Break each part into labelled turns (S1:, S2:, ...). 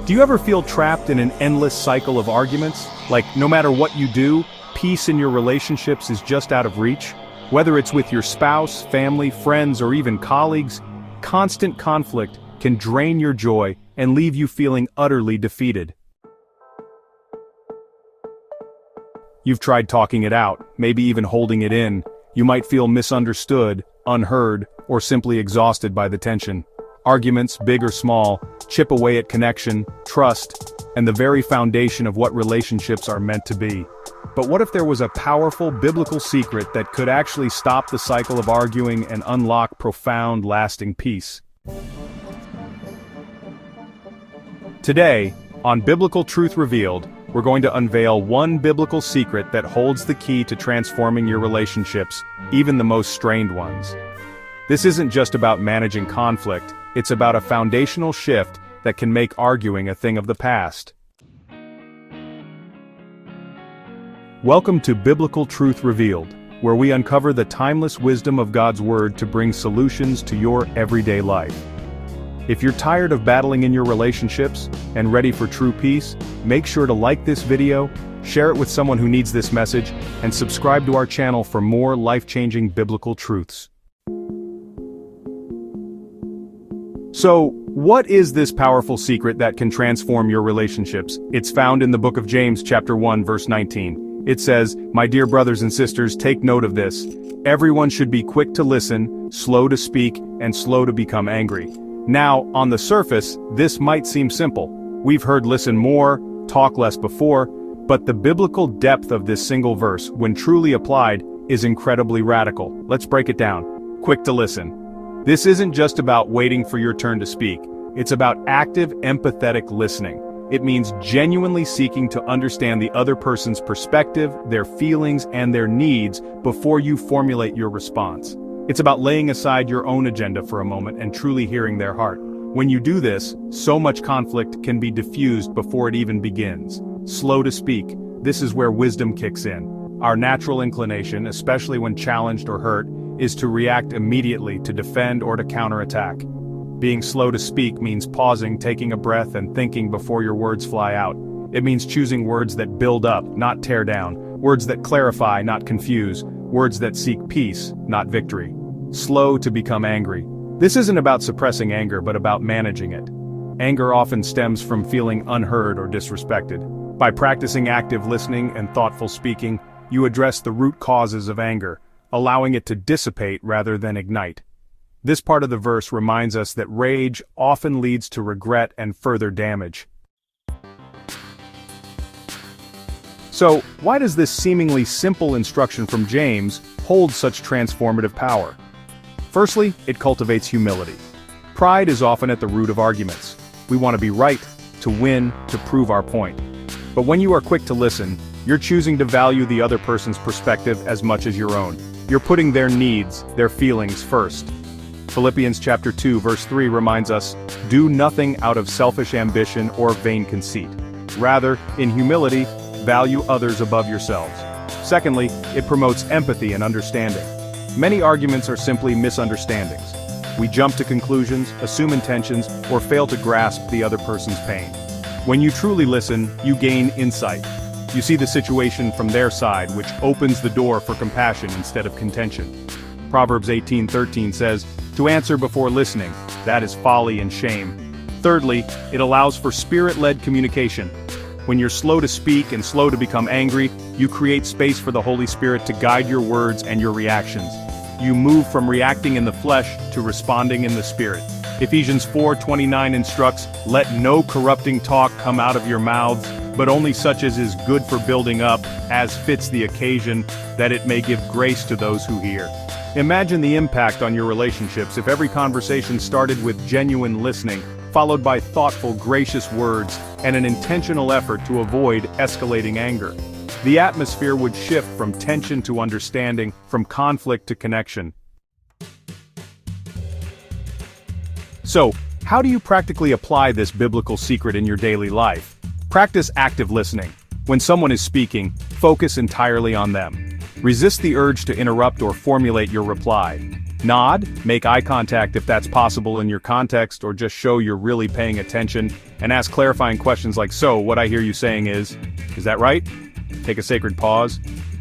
S1: Do you ever feel trapped in an endless cycle of arguments? Like, no matter what you do, peace in your relationships is just out of reach? Whether it's with your spouse, family, friends, or even colleagues, constant conflict can drain your joy and leave you feeling utterly defeated. You've tried talking it out, maybe even holding it in. You might feel misunderstood, unheard, or simply exhausted by the tension. Arguments, big or small, chip away at connection, trust, and the very foundation of what relationships are meant to be. But what if there was a powerful biblical secret that could actually stop the cycle of arguing and unlock profound, lasting peace? Today, on Biblical Truth Revealed, we're going to unveil one biblical secret that holds the key to transforming your relationships, even the most strained ones. This isn't just about managing conflict, it's about a foundational shift that can make arguing a thing of the past. Welcome to Biblical Truth Revealed, where we uncover the timeless wisdom of God's Word to bring solutions to your everyday life. If you're tired of battling in your relationships and ready for true peace, make sure to like this video, share it with someone who needs this message, and subscribe to our channel for more life-changing biblical truths. So, what is this powerful secret that can transform your relationships? It's found in the book of James, chapter 1, verse 19. It says, "My dear brothers and sisters, take note of this. Everyone should be quick to listen, slow to speak, and slow to become angry." Now, on the surface, this might seem simple. We've heard listen more, talk less before, but the biblical depth of this single verse, when truly applied, is incredibly radical. Let's break it down. Quick to listen. This isn't just about waiting for your turn to speak. It's about active, empathetic listening. It means genuinely seeking to understand the other person's perspective, their feelings, and their needs before you formulate your response. It's about laying aside your own agenda for a moment and truly hearing their heart. When you do this, so much conflict can be diffused before it even begins. Slow to speak. This is where wisdom kicks in. Our natural inclination, especially when challenged or hurt, is to react immediately, to defend or to counterattack. Being slow to speak means pausing, taking a breath, and thinking before your words fly out. It means choosing words that build up, not tear down, words that clarify, not confuse, words that seek peace, not victory. Slow to become angry. This isn't about suppressing anger, but about managing it. Anger often stems from feeling unheard or disrespected. By practicing active listening and thoughtful speaking, you address the root causes of anger, allowing it to dissipate rather than ignite. This part of the verse reminds us that rage often leads to regret and further damage. So, why does this seemingly simple instruction from James hold such transformative power? Firstly, it cultivates humility. Pride is often at the root of arguments. We want to be right, to win, to prove our point. But when you are quick to listen, you're choosing to value the other person's perspective as much as your own. You're putting their needs, their feelings first. Philippians chapter 2 verse 3 reminds us, "Do nothing out of selfish ambition or vain conceit. Rather, in humility, value others above yourselves." Secondly, it promotes empathy and understanding. Many arguments are simply misunderstandings. We jump to conclusions, assume intentions, or fail to grasp the other person's pain. When you truly listen, you gain insight. You see the situation from their side, which opens the door for compassion instead of contention. Proverbs 18:13 says, "To answer before listening, that is folly and shame." Thirdly, it allows for spirit-led communication. When you're slow to speak and slow to become angry, you create space for the Holy Spirit to guide your words and your reactions. You move from reacting in the flesh to responding in the Spirit. Ephesians 4:29 instructs, "Let no corrupting talk come out of your mouths, but only such as is good for building up, as fits the occasion, that it may give grace to those who hear." Imagine the impact on your relationships if every conversation started with genuine listening, followed by thoughtful, gracious words, and an intentional effort to avoid escalating anger. The atmosphere would shift from tension to understanding, from conflict to connection. So, how do you practically apply this biblical secret in your daily life? Practice active listening. When someone is speaking, focus entirely on them. Resist the urge to interrupt or formulate your reply. Nod, make eye contact if that's possible in your context, or just show you're really paying attention, and ask clarifying questions like, so, what I hear you saying is that right? Take a sacred pause.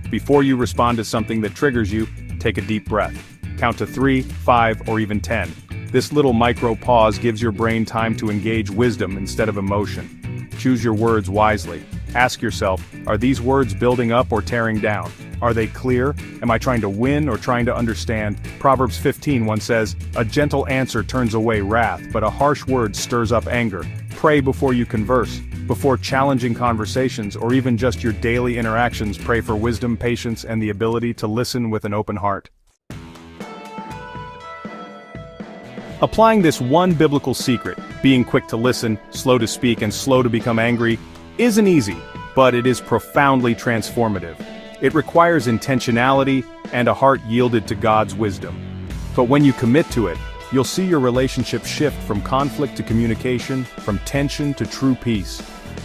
S1: Before you respond to something that triggers you, take a deep breath. Count to 3, 5, or even 10. This little micro pause gives your brain time to engage wisdom instead of emotion. Choose your words wisely. Ask yourself, are these words building up or tearing down? Are they clear? Am I trying to win or trying to understand? Proverbs 15:1 says, a gentle answer turns away wrath, but a harsh word stirs up anger. Pray before you converse. Before challenging conversations or even just your daily interactions, pray for wisdom, patience, and the ability to listen with an open heart. Applying this one biblical secret, being quick to listen, slow to speak, and slow to become angry, isn't easy, but it is profoundly transformative. It requires intentionality and a heart yielded to God's wisdom. But when you commit to it, you'll see your relationship shift from conflict to communication, from tension to true peace.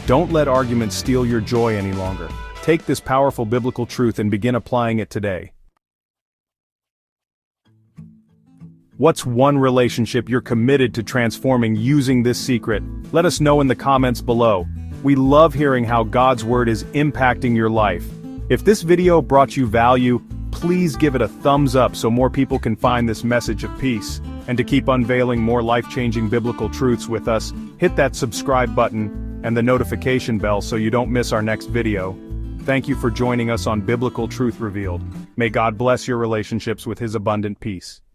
S1: Don't let arguments steal your joy any longer. Take this powerful biblical truth and begin applying it today. What's one relationship you're committed to transforming using this secret? Let us know in the comments below. We love hearing how God's Word is impacting your life. If this video brought you value, please give it a thumbs up so more people can find this message of peace. And to keep unveiling more life-changing biblical truths with us, hit that subscribe button and the notification bell so you don't miss our next video. Thank you for joining us on Biblical Truth Revealed. May God bless your relationships with His abundant peace.